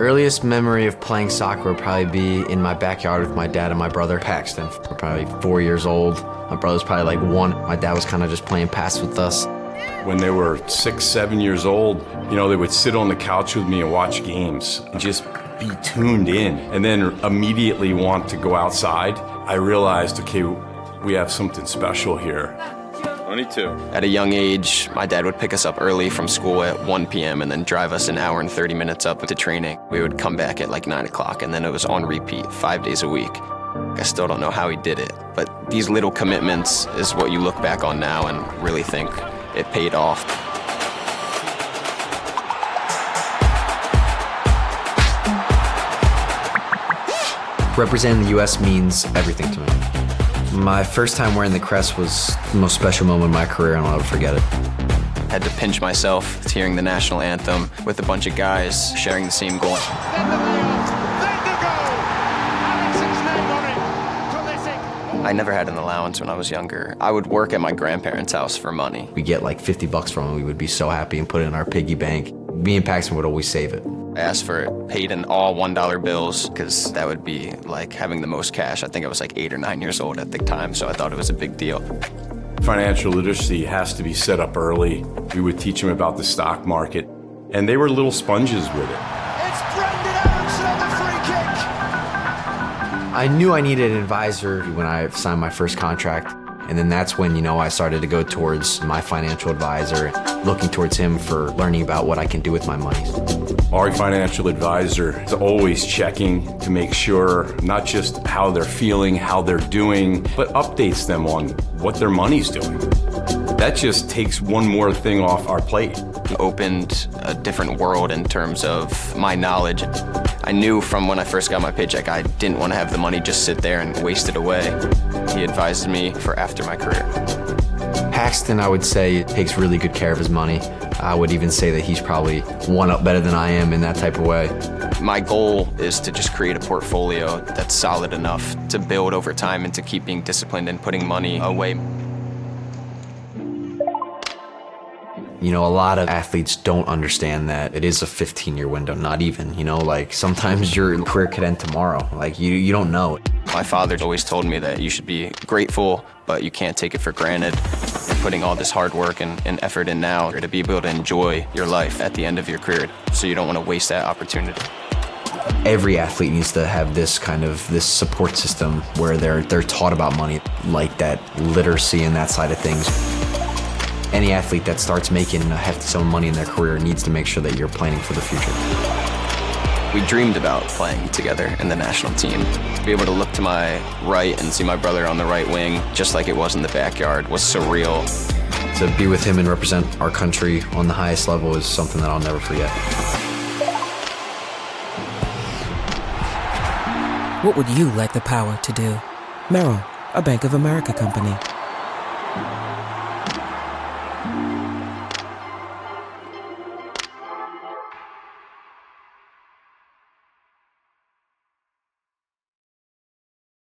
Earliest memory of playing soccer would probably be in my backyard with my dad and my brother, Paxton. We're probably 4 years old. My brother's probably like 1. My dad was kind of just playing pass with us. When they were 6, 7 years old, you know, they would sit on the couch with me and watch games and just be tuned in, and then immediately want to go outside. I realized, okay, we have something special here. 22. At a young age, my dad would pick us up early from school at 1 p.m. and then drive us an hour and 30 minutes up to training. We would come back at like 9 o'clock, and then it was on repeat 5 days a week. I still don't know how he did it, but these little commitments is what you look back on now and really think it paid off. Representing the U.S. means everything to me. My first time wearing the crest was the most special moment of my career, and I'll never forget it. Had to pinch myself hearing the national anthem with a bunch of guys sharing the same goal. I never had an allowance when I was younger. I would work at my grandparents' house for money. We get like $50 from it. We would be so happy and put it in our piggy bank. Me and Paxton would always save it. I asked for it paid in all $1 bills because that would be like having the most cash. I think I was like 8 or 9 years old at the time, so I thought it was a big deal. Financial literacy has to be set up early. We would teach them about the stock market, and they were little sponges with it. It's Brendan Aronson on the free kick. I knew I needed an advisor when I signed my first contract. And then that's when, you know, I started to go towards my financial advisor, looking towards him for learning about what I can do with my money. Our financial advisor is always checking to make sure not just how they're feeling, how they're doing, but updates them on what their money's doing. That just takes one more thing off our plate. It opened a different world in terms of my knowledge. I knew from when I first got my paycheck, I didn't want to have the money just sit there and waste it away. He advised me for after my career. Paxton, I would say, takes really good care of his money. I would even say that he's probably one up better than I am in that type of way. My goal is to just create a portfolio that's solid enough to build over time and to keep being disciplined and putting money away. You know, a lot of athletes don't understand that it is a 15-year window, not even, you know, like sometimes your career could end tomorrow. Like you don't know. My father always told me that you should be grateful, but you can't take it for granted. You're putting all this hard work and effort in now to be able to enjoy your life at the end of your career, so you don't want to waste that opportunity. Every athlete needs to have this support system where they're taught about money, like that literacy and that side of things. Any athlete that starts making a hefty sum of money in their career needs to make sure that you're planning for the future. We dreamed about playing together in the national team. To be able to look to my right and see my brother on the right wing, just like it was in the backyard, was surreal. To be with him and represent our country on the highest level is something that I'll never forget. What would you like the power to do? Merrill, a Bank of America company.